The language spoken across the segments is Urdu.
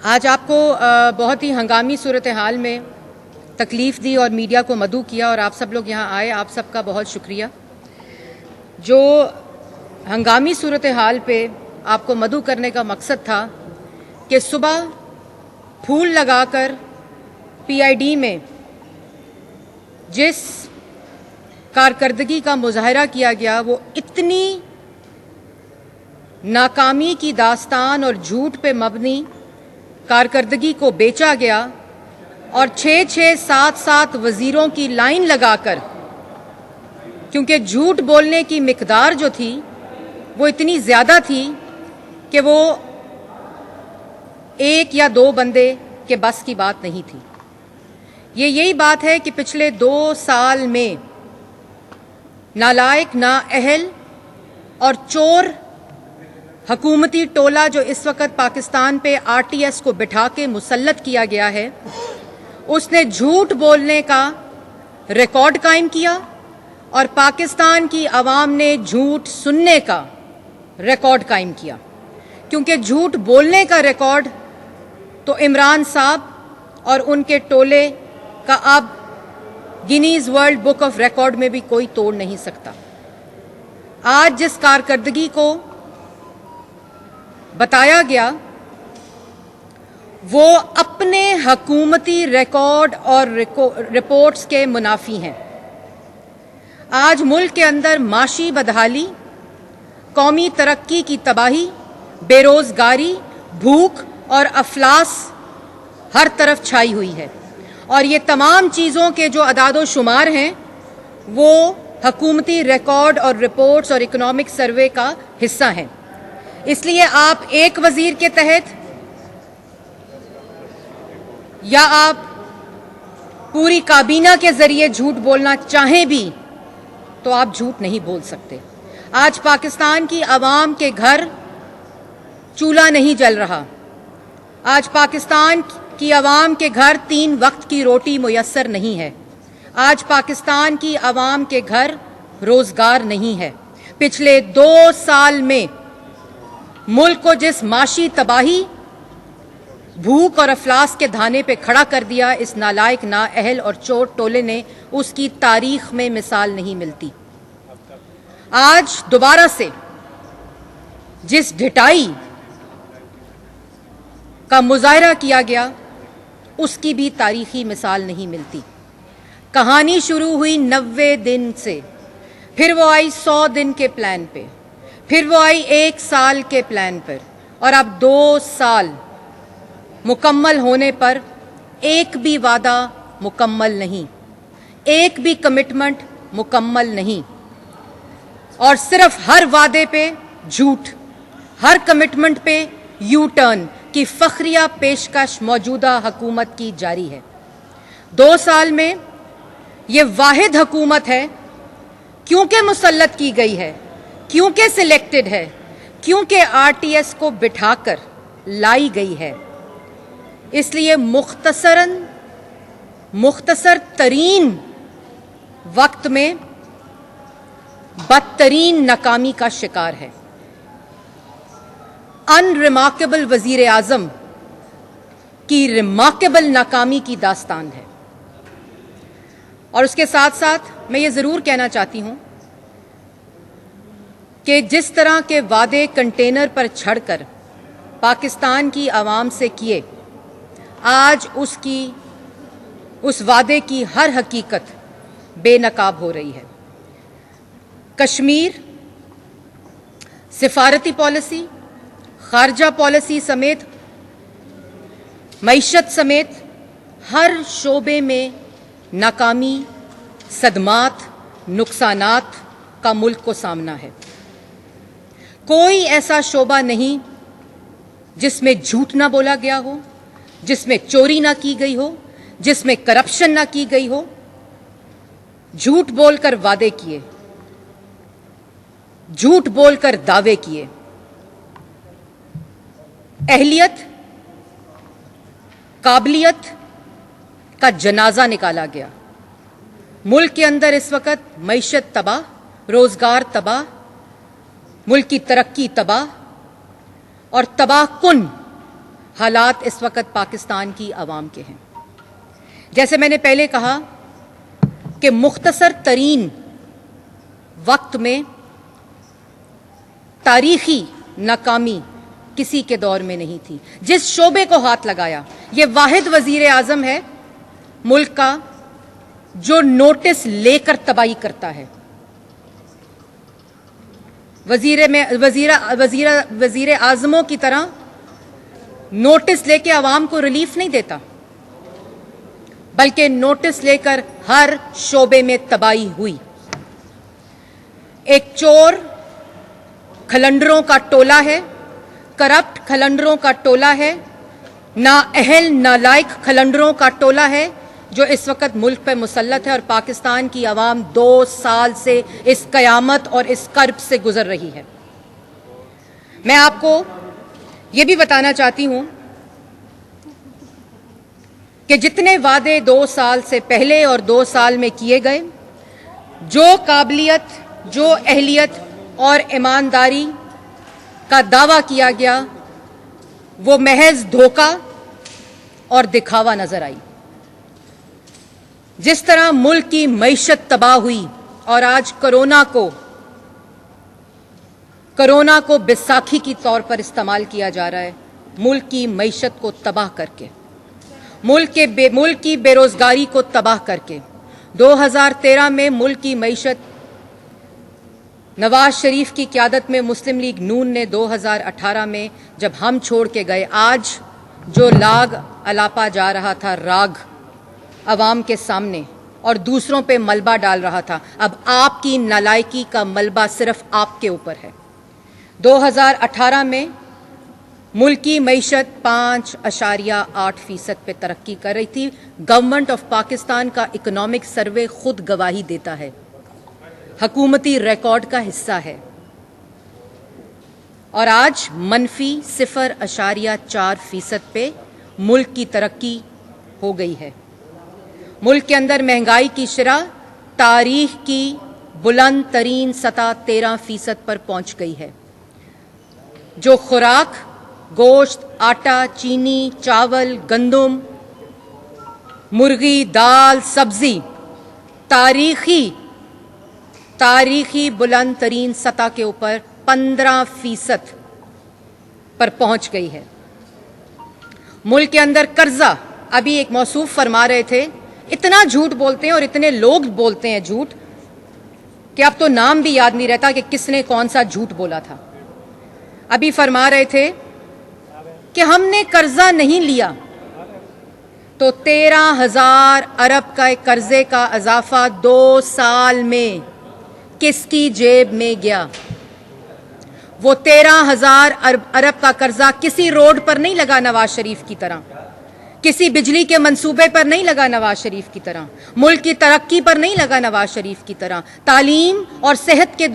آج آپ کو بہت ہی ہنگامی صورتحال میں تکلیف دی اور میڈیا کو مدعو کیا اور آپ سب لوگ یہاں آئے، آپ سب کا بہت شکریہ۔ جو ہنگامی صورتحال پہ آپ کو مدعو کرنے کا مقصد تھا کہ صبح پھول لگا کر پی آئی ڈی میں جس کارکردگی کا مظاہرہ کیا گیا وہ اتنی ناکامی کی داستان اور جھوٹ پہ مبنی کارکردگی کو بیچا گیا اور 6-7 وزیروں کی لائن لگا کر، کیونکہ جھوٹ بولنے کی مقدار جو تھی وہ اتنی زیادہ تھی کہ وہ ایک یا دو بندے کے بس کی بات نہیں تھی۔ یہی بات ہے کہ پچھلے 2 سال میں نالائق، نااہل اور چور حکومتی ٹولہ جو اس وقت پاکستان پہ آر ٹی ایس کو بٹھا کے مسلط کیا گیا ہے، اس نے جھوٹ بولنے کا ریکارڈ قائم کیا اور پاکستان کی عوام نے جھوٹ سننے کا ریکارڈ قائم کیا، کیونکہ جھوٹ بولنے کا ریکارڈ تو عمران صاحب اور ان کے ٹولے کا اب Guinness world book of record میں بھی کوئی توڑ نہیں سکتا۔ آج جس کارکردگی کو بتایا گیا وہ اپنے حکومتی ریکارڈ اور رپورٹس کے منافی ہیں۔ آج ملک کے اندر معاشی بدحالی، قومی ترقی کی تباہی، بے روزگاری، بھوک اور افلاس ہر طرف چھائی ہوئی ہے، اور یہ تمام چیزوں کے جو اعداد و شمار ہیں وہ حکومتی ریکارڈ اور رپورٹس اور اکنامک سروے کا حصہ ہیں۔ اس لیے آپ ایک وزیر کے تحت یا آپ پوری کابینہ کے ذریعے جھوٹ بولنا چاہیں بھی تو آپ جھوٹ نہیں بول سکتے۔ آج پاکستان کی عوام کے گھر چولہا نہیں جل رہا، آج پاکستان کی عوام کے گھر 3 وقت کی روٹی میسر نہیں ہے، آج پاکستان کی عوام کے گھر روزگار نہیں ہے۔ پچھلے 2 سال میں ملک کو جس معاشی تباہی، بھوک اور افلاس کے دھانے پہ کھڑا کر دیا اس نالائق، نااہل اور چور ٹولے نے، اس کی تاریخ میں مثال نہیں ملتی۔ آج دوبارہ سے جس ڈھٹائی کا مظاہرہ کیا گیا اس کی بھی تاریخی مثال نہیں ملتی۔ کہانی شروع ہوئی 90 دن سے، پھر وہ آئی 100 دن کے پلان پہ، پھر وہ آئی 1 سال کے پلان پر، اور اب 2 سال مکمل ہونے پر ایک بھی وعدہ مکمل نہیں، ایک بھی کمٹمنٹ مکمل نہیں، اور صرف ہر وعدے پہ جھوٹ، ہر کمٹمنٹ پہ یو ٹرن کی فخریہ پیشکش موجودہ حکومت کی جاری ہے۔ 2 سال میں یہ واحد حکومت ہے، کیونکہ مسلط کی گئی ہے، کیونکہ سلیکٹڈ ہے، کیونکہ آر ٹی ایس کو بٹھا کر لائی گئی ہے، اس لیے مختصر ترین وقت میں بدترین ناکامی کا شکار ہے۔ ان ریمارکیبل وزیر اعظم کی ریمارکیبل ناکامی کی داستان ہے۔ اور اس کے ساتھ ساتھ میں یہ ضرور کہنا چاہتی ہوں کہ جس طرح کے وعدے کنٹینر پر چھڑ کر پاکستان کی عوام سے کیے، آج اس وعدے کی ہر حقیقت بے نقاب ہو رہی ہے۔ کشمیر، سفارتی پالیسی، خارجہ پالیسی سمیت، معیشت سمیت ہر شعبے میں ناکامی، صدمات، نقصانات کا ملک کو سامنا ہے۔ کوئی ایسا شعبہ نہیں جس میں جھوٹ نہ بولا گیا ہو، جس میں چوری نہ کی گئی ہو، جس میں کرپشن نہ کی گئی ہو۔ جھوٹ بول کر وعدے کیے، جھوٹ بول کر دعوے کیے، اہلیت، قابلیت کا جنازہ نکالا گیا۔ ملک کے اندر اس وقت معیشت تباہ، روزگار تباہ، ملک کی ترقی تباہ، اور تباہ کن حالات اس وقت پاکستان کی عوام کے ہیں. جیسے میں نے پہلے کہا کہ مختصر ترین وقت میں تاریخی ناکامی کسی کے دور میں نہیں تھی. جس شعبے کو ہاتھ لگایا، یہ واحد وزیر اعظم ہے ملک کا جو نوٹس لے کر تباہی کرتا ہے. وزیر اعظموں کی طرح نوٹس لے کے عوام کو ریلیف نہیں دیتا، بلکہ نوٹس لے کر ہر شعبے میں تباہی ہوئی. ایک چور کھلنڈروں کا ٹولہ ہے، کرپٹ کھلنڈروں کا ٹولہ ہے، نااہل نالائق کھلنڈروں کا ٹولہ ہے جو اس وقت ملک پہ مسلط ہے، اور پاکستان کی عوام 2 سال سے اس قیامت اور اس کرب سے گزر رہی ہے. میں آپ کو یہ بھی بتانا چاہتی ہوں کہ جتنے وعدے 2 سال سے پہلے اور 2 سال میں کیے گئے، جو قابلیت، جو اہلیت اور ایمانداری کا دعویٰ کیا گیا، وہ محض دھوکہ اور دکھاوا نظر آئی. جس طرح ملک کی معیشت تباہ ہوئی اور آج کرونا کو بیساکھی کی طور پر استعمال کیا جا رہا ہے، ملک کی معیشت کو تباہ کر کے، ملک کی بے روزگاری کو تباہ کر کے. 2013 میں ملک کی معیشت نواز شریف کی قیادت میں مسلم لیگ نون نے 2018 میں جب ہم چھوڑ کے گئے، آج جو لاگ الاپا جا رہا تھا راگ عوام کے سامنے اور دوسروں پہ ملبہ ڈال رہا تھا، اب آپ کی نالائکی کا ملبہ صرف آپ کے اوپر ہے. 2018 میں ملک کی معیشت 5.8% پہ ترقی کر رہی تھی. گورنمنٹ آف پاکستان کا اکنامک سروے خود گواہی دیتا ہے، حکومتی ریکارڈ کا حصہ ہے، اور آج -0.4% پہ ملک کی ترقی ہو گئی ہے. ملک کے اندر مہنگائی کی شرح تاریخ کی بلند ترین سطح 13% پر پہنچ گئی ہے. جو خوراک، گوشت، آٹا، چینی، چاول، گندم، مرغی، دال، سبزی تاریخی بلند ترین سطح کے اوپر 15% پر پہنچ گئی ہے. ملک کے اندر قرضہ، ابھی ایک موصوف فرما رہے تھے، اتنا جھوٹ بولتے ہیں اور اتنے لوگ بولتے ہیں جھوٹ کہ اب تو نام بھی یاد نہیں رہتا کہ کس نے کون سا جھوٹ بولا تھا. ابھی فرما رہے تھے کہ ہم نے قرضہ نہیں لیا، تو 13,000 ارب کا قرضے کا اضافہ 2 سال میں کس کی جیب میں گیا؟ وہ 13,000 ارب کا قرضہ کسی روڈ پر نہیں لگا نواز شریف کی طرح، کسی بجلی کے منصوبے پر نہیں لگا نواز شریف کی طرح، ملک کی ترقی پر نہیں لگا نواز شریف کی طرح، تعلیم اور صحت کے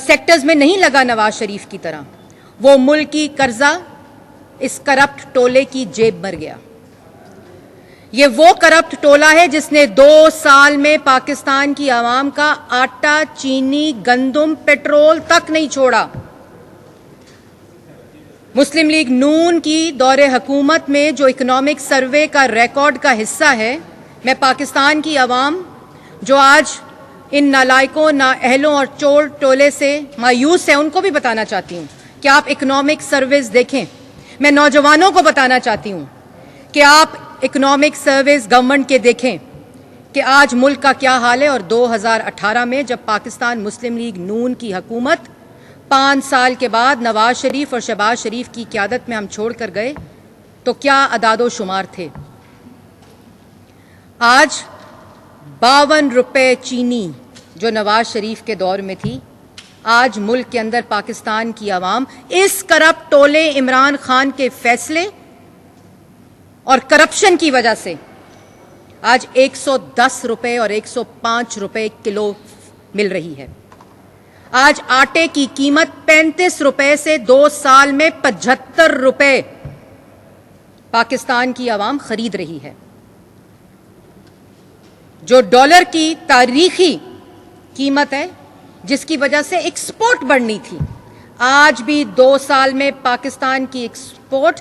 سیکٹرز میں نہیں لگا نواز شریف کی طرح. وہ ملکی قرضہ اس کرپٹ ٹولے کی جیب بھر گیا. یہ وہ کرپٹ ٹولہ ہے جس نے 2 سال میں پاکستان کی عوام کا آٹا، چینی، گندم، پیٹرول تک نہیں چھوڑا. مسلم لیگ نون کی دور حکومت میں جو اکنامک سروے کا ریکارڈ کا حصہ ہے، میں پاکستان کی عوام جو آج ان نالائکوں، نااہلوں اور چور ٹولے سے مایوس ہے، ان کو بھی بتانا چاہتی ہوں کہ آپ اکنامک سرویز دیکھیں. میں نوجوانوں کو بتانا چاہتی ہوں کہ آپ اکنامک سرویز گورنمنٹ کے دیکھیں کہ آج ملک کا کیا حال ہے. اور 2018 میں جب پاکستان مسلم لیگ نون کی حکومت 5 سال کے بعد نواز شریف اور شہباز شریف کی قیادت میں ہم چھوڑ کر گئے، تو کیا اعداد و شمار تھے. آج 52 روپے چینی جو نواز شریف کے دور میں تھی، آج ملک کے اندر پاکستان کی عوام اس کرپٹ ٹولے عمران خان کے فیصلے اور کرپشن کی وجہ سے آج 110 روپے اور 105 روپے کلو مل رہی ہے. آج آٹے کی قیمت 35 روپے سے 2 سال میں 75 روپے پاکستان کی عوام خرید رہی ہے. جو ڈالر کی تاریخی قیمت ہے جس کی وجہ سے ایکسپورٹ بڑھنی تھی، آج بھی 2 سال میں پاکستان کی ایکسپورٹ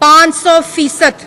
500%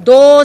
2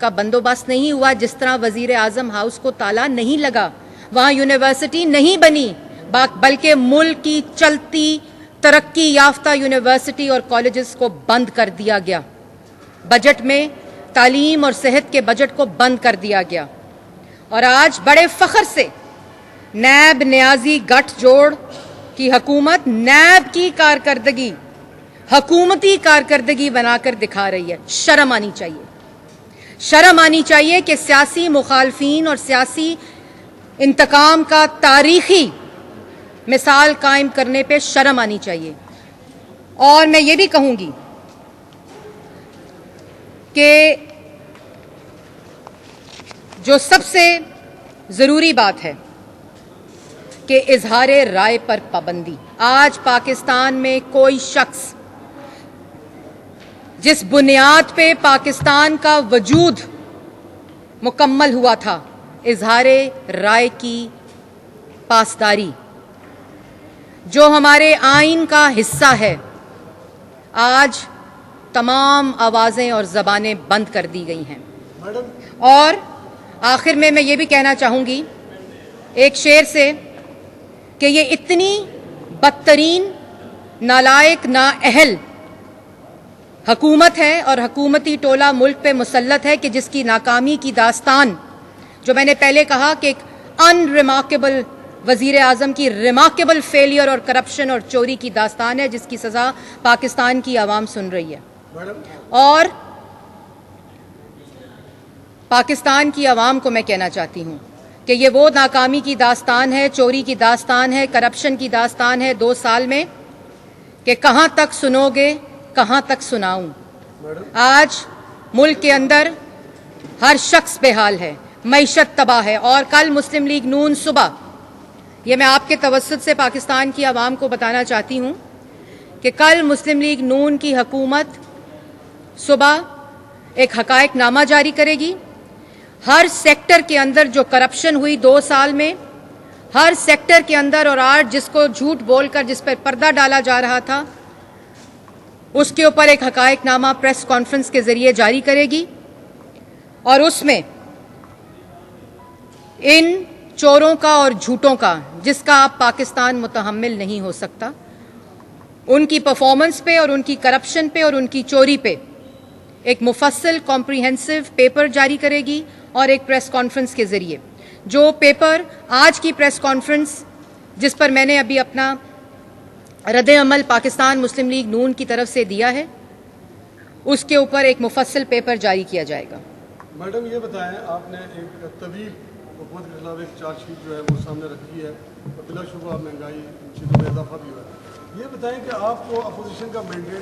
کا بندوبست نہیں ہوا, جس طرح وزیر اعظم ہاؤس کو تالا نہیں لگا, وہاں یونیورسٹی نہیں بنی, بلکہ ملک کی چلتی ترقی یافتہ یونیورسٹی اور کالجز کو بند کر دیا گیا. بجٹ میں تعلیم اور صحت کے بجٹ کو بند کر دیا گیا. اور آج بڑے فخر سے نیب نیازی گٹھ جوڑ کی حکومت نیب کی کارکردگی حکومتی کارکردگی بنا کر دکھا رہی ہے. شرم آنی چاہیے, شرم آنی چاہیے کہ سیاسی مخالفین اور سیاسی انتقام کا تاریخی مثال قائم کرنے پہ شرم آنی چاہیے. اور میں یہ بھی کہوں گی کہ جو سب سے ضروری بات ہے کہ اظہار رائے پر پابندی. آج پاکستان میں کوئی شخص جس بنیاد پہ پاکستان کا وجود مکمل ہوا تھا, اظہار رائے کی پاسداری, جو ہمارے آئین کا حصہ ہے, آج تمام آوازیں اور زبانیں بند کر دی گئی ہیں. اور آخر میں یہ بھی کہنا چاہوں گی ایک شعر سے کہ یہ اتنی بدترین, نالائق, نااہل حکومت ہے اور حکومتی ٹولہ ملک پہ مسلط ہے کہ جس کی ناکامی کی داستان, جو میں نے پہلے کہا کہ ایک انریمارکیبل وزیر اعظم کی ریمارکیبل فیلئر اور کرپشن اور چوری کی داستان ہے, جس کی سزا پاکستان کی عوام سن رہی ہے. اور پاکستان کی عوام کو میں کہنا چاہتی ہوں کہ یہ وہ ناکامی کی داستان ہے, چوری کی داستان ہے, کرپشن کی داستان ہے 2 سال میں, کہ کہاں تک سنو گے, کہاں تک سناؤں. آج ملک کے اندر ہر شخص بے حال ہے, معیشت تباہ ہے. اور کل مسلم لیگ نون صبح, یہ میں آپ کے توسط سے پاکستان کی عوام کو بتانا چاہتی ہوں کہ کل مسلم لیگ نون کی حکومت صبح ایک حقائق نامہ جاری کرے گی. ہر سیکٹر کے اندر جو کرپشن ہوئی 2 سال میں, ہر سیکٹر کے اندر, اور آج جس کو جھوٹ بول کر جس پر پردہ ڈالا جا رہا تھا, اس کے اوپر ایک حقائق نامہ پریس کانفرنس کے ذریعے جاری کرے گی. اور اس میں ان چوروں کا اور جھوٹوں کا, جس کا آپ پاکستان متحمل نہیں ہو سکتا, ان کی پرفارمنس پہ اور ان کی کرپشن پہ اور ان کی چوری پہ ایک مفصل کمپریہنسو پیپر جاری کرے گی. اور ایک پریس کانفرنس کے ذریعے, جو پیپر آج کی پریس کانفرنس جس پر میں نے ابھی اپنا رد عمل پاکستان مسلم لیگ نون کی طرف سے دیا ہے, اس کے اوپر ایک مفصل پیپر جاری کیا جائے گا. میڈم یہ بتائیں, آپ نے ایک طویل حکومت کے خلاف ایک چارج شیٹ جو ہے وہ سامنے رکھی ہے, اور بلا شبہ مہنگائی چیزوں میں اضافہ بھی ہوا ہے. یہ بتائیں کہ آپ کو اپوزیشن کا مینڈیٹ